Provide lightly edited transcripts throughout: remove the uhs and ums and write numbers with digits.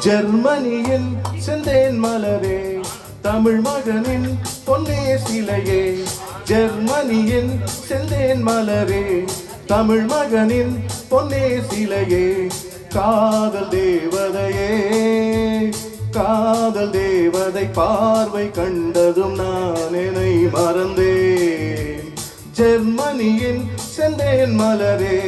ஜெர்மனியின் செந்தேன் மலரே தமிழ் மகனின் பொன்னே சிலையே ஜெர்மனியின் செந்தேன் மலரே தமிழ் மகனின் பொன்னே சிலையே காதல் தேவதையே காதல் தேவதை பார்வை கண்டதும் நான் என்னை மறந்தேன் ஜெர்மனியின் செந்தேன் மலரே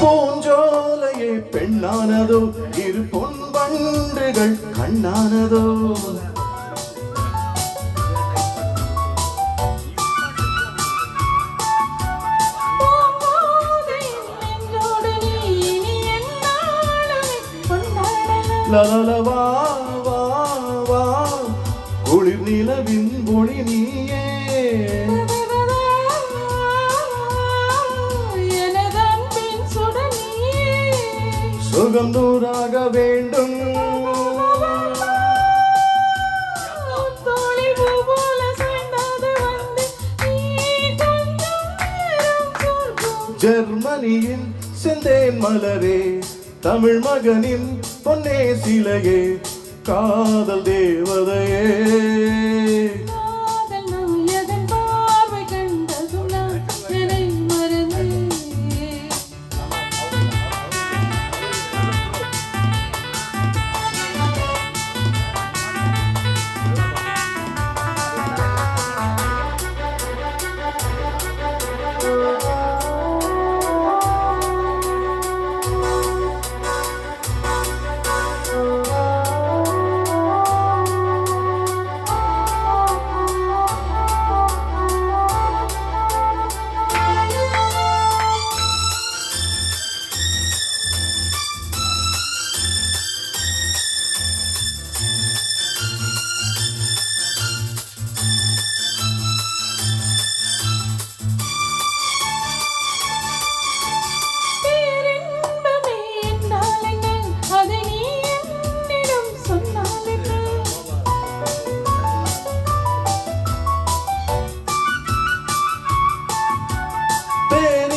பூஞ்சோலையே பெண்ணானதோ இரு பொன் வண்டுகள் கண்ணானதோ லலலவா வா வா குளிர் நிலவின் ஒளி நீயே சுகம் நூறாக வேண்டும் ஜெர்மனியின் செந்தேன் மலரே தமிழ் மகனின் பொன்னே சிலையே காதல் தேவதையே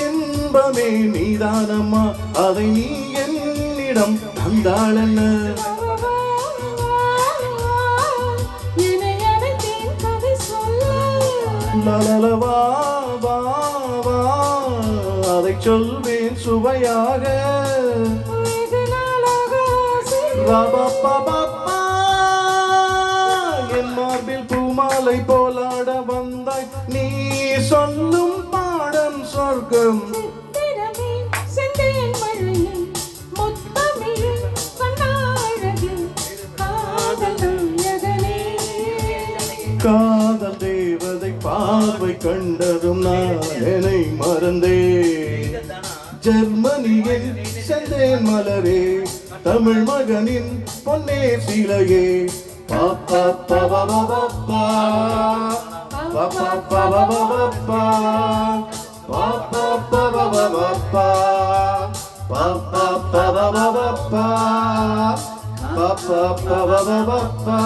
இன்பமே நீதானம்மா அதை நீ என்னிடம் தந்தாளென்ன லலலவா வா வா அதை சொல்வேன் சுவையாக என் மார்பில் பூமாலை போலாட வந்தாய் நீ சொல்லும் பாடம் சொர்க்கம் காதல் தேவதை பார்வை கண்டதும் நான் என்னை மறந்தேன் ஜெர்மனியின் செந்தேன் மலரே தமிழ் மகனின் பொன்னே சிலையே பாப்பா பாப்பா பாப்பா பாப்பா பாப்பா பாப்பா பாப்பா பாப்பா பாப்பா பாப்பா பாப்பா